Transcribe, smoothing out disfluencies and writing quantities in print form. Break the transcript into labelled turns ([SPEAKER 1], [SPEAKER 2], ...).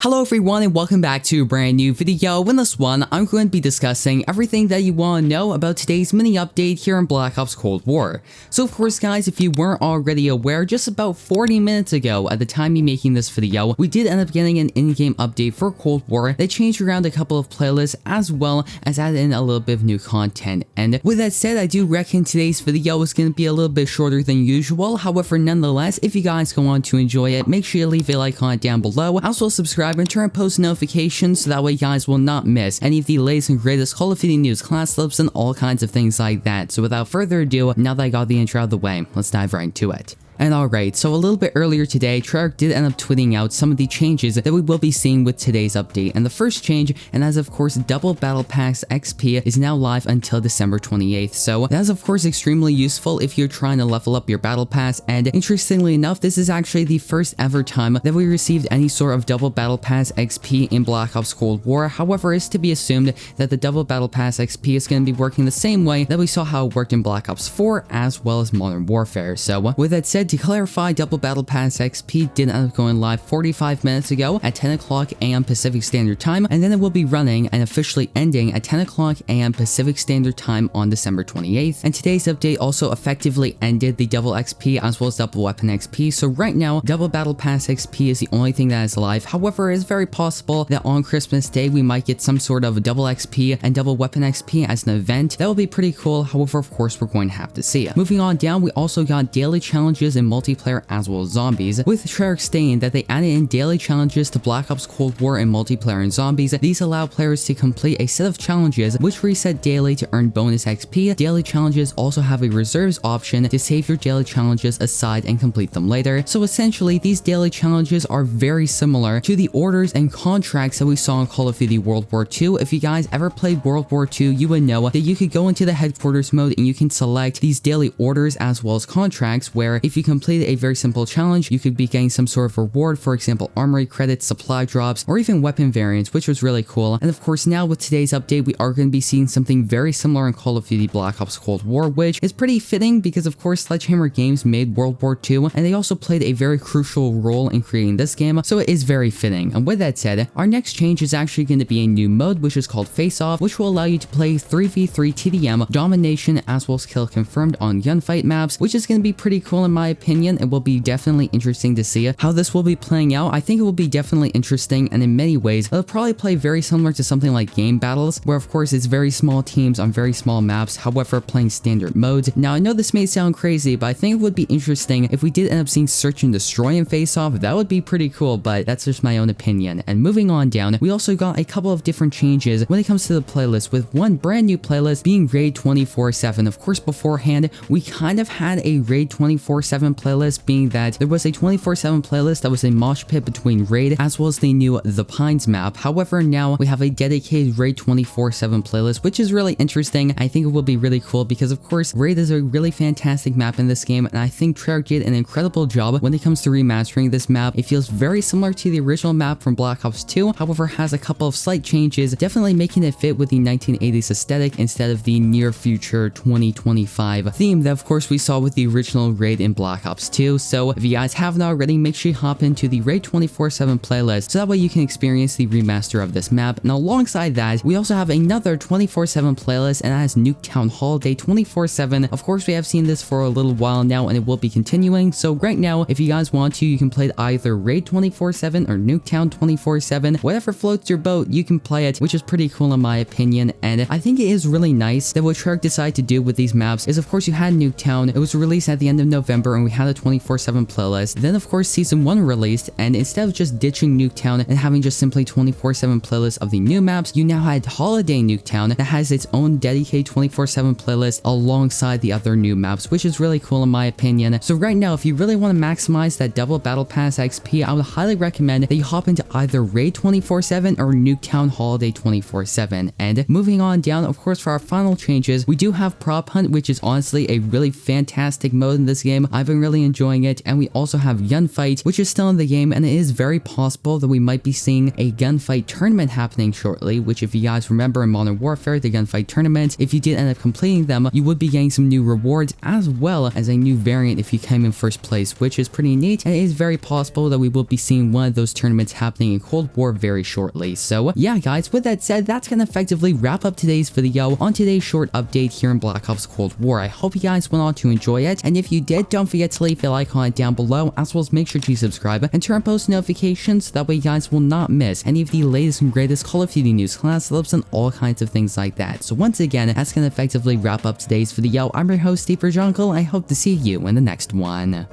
[SPEAKER 1] Hello everyone and welcome back to a brand new video. In this one, I'm going to be discussing everything that you want to know about today's mini update here in Black Ops Cold War. So of course guys, if you weren't already aware, just about 40 minutes ago at the time of making this video, we did end up getting an in-game update for Cold War that changed around a couple of playlists as well as added in a little bit of new content. And with that said, I do reckon today's video is going to be a little bit shorter than usual. However, nonetheless, if you guys go on to enjoy it, make sure you leave a like comment down below. Also subscribe and turn on post notifications so that way you guys will not miss any of the latest and greatest Call of Duty news, class slips, and all kinds of things like that. So without further ado, now that I got the intro out of the way, let's dive right into it. And alright, so a little bit earlier today, Treyarch did end up tweeting out some of the changes that we will be seeing with today's update. And the first change, and that is of course Double Battle Pass XP, is now live until December 28th. So that is of course extremely useful if you're trying to level up your Battle Pass. And interestingly enough, this is actually the first ever time that we received any sort of Double Battle Pass XP in Black Ops Cold War. However, it's to be assumed that the Double Battle Pass XP is going to be working the same way that we saw how it worked in Black Ops 4 as well as Modern Warfare. So with that said, to clarify, Double Battle Pass XP did end up going live 45 minutes ago at 10 o'clock a.m. Pacific Standard Time, and then it will be running and officially ending at 10 o'clock a.m. Pacific Standard Time on December 28th. And today's update also effectively ended the Double XP as well as Double Weapon XP. So right now, Double Battle Pass XP is the only thing that is live. However, it is very possible that on Christmas Day, we might get some sort of Double XP and Double Weapon XP as an event. That will be pretty cool. However, of course, we're going to have to see it. Moving on down, we also got daily challenges and multiplayer as well as zombies, with Treyarch stating that they added in daily challenges to Black Ops Cold War and multiplayer and zombies. These allow players to complete a set of challenges which reset daily to earn bonus XP. Daily challenges also have a reserves option to save your daily challenges aside and complete them later. So essentially, these daily challenges are very similar to the orders and contracts that we saw in Call of Duty World War II. If you guys ever played World War II, you would know that you could go into the headquarters mode and you can select these daily orders as well as contracts, where if you complete a very simple challenge, you could be getting some sort of reward, for example armory credits, supply drops, or even weapon variants, which was really cool. And of course, now with today's update, we are going to be seeing something very similar in Call of Duty Black Ops Cold War, which is pretty fitting because of course Sledgehammer Games made World War II and they also played a very crucial role in creating this game, so it is very fitting. And with that said, our next change is actually going to be a new mode which is called Face Off, which will allow you to play 3v3 TDM domination as well as kill confirmed on gunfight maps, which is going to be pretty cool in my opinion. It will be definitely interesting to see how this will be playing out. I think it will be definitely interesting, and in many ways it'll probably play very similar to something like game battles, where of course it's very small teams on very small maps, however playing standard modes. Now I know this may sound crazy, but I think it would be interesting if we did end up seeing search and destroy in Face Off. That would be pretty cool, but that's just my own opinion. And moving on down, we also got a couple of different changes when it comes to the playlist, with one brand new playlist being Raid 24/7. Of course, beforehand we kind of had a Raid 24/7 playlist, being that there was a 24/7 playlist that was a mosh pit between Raid as well as the new The Pines map. However, now we have a dedicated Raid 24/7 playlist, which is really interesting. I think it will be really cool because of course Raid is a really fantastic map in this game, and I think Treyarch did an incredible job when it comes to remastering this map. It feels very similar to the original map from Black Ops 2, however has a couple of slight changes, definitely making it fit with the 1980s aesthetic instead of the near future 2025 theme that of course we saw with the original Raid in Black Ops 2. So if you guys haven't already, make sure you hop into the Raid 24/7 playlist so that way you can experience the remaster of this map. And alongside that, we also have another 24/7 playlist, and that has Nuketown Holiday 24/7. Of course, we have seen this for a little while now and it will be continuing. So right now, if you guys want to, you can play either Raid 24/7 or Nuketown 24/7. Whatever floats your boat, you can play it, which is pretty cool in my opinion. And I think it is really nice that what Treyarch decided to do with these maps is of course you had Nuketown. It was released at the end of November and we had a 24/7 playlist. Then of course Season 1 released, and instead of just ditching Nuketown and having just simply 24/7 playlists of the new maps, you now had Holiday Nuketown that has its own dedicated 24/7 playlist alongside the other new maps, which is really cool in my opinion. So right now, if you really want to maximize that Double Battle Pass XP, I would highly recommend that you hop into either Raid 24/7 or Nuketown Holiday 24/7. And moving on down, of course, for our final changes, we do have Prop Hunt, which is honestly a really fantastic mode in this game. I've been really enjoying it. And we also have Gunfight, which is still in the game, and it is very possible that we might be seeing a Gunfight tournament happening shortly, which if you guys remember in Modern Warfare, the Gunfight tournament, if you did end up completing them, you would be getting some new rewards as well as a new variant if you came in first place, which is pretty neat, and it is very possible that we will be seeing one of those tournaments happening in Cold War very shortly. So yeah guys, with that said, that's gonna effectively wrap up today's video on today's short update here in Black Ops Cold War. I hope you guys went on to enjoy it, and if you did, don't forget to leave a like on it down below, as well as make sure to subscribe and turn on post notifications so that way you guys will not miss any of the latest and greatest Call of Duty news, class clips, and all kinds of things like that. So once again, that's gonna effectively wrap up today's video. I'm your host, Steeper Jungle. I hope to see you in the next one.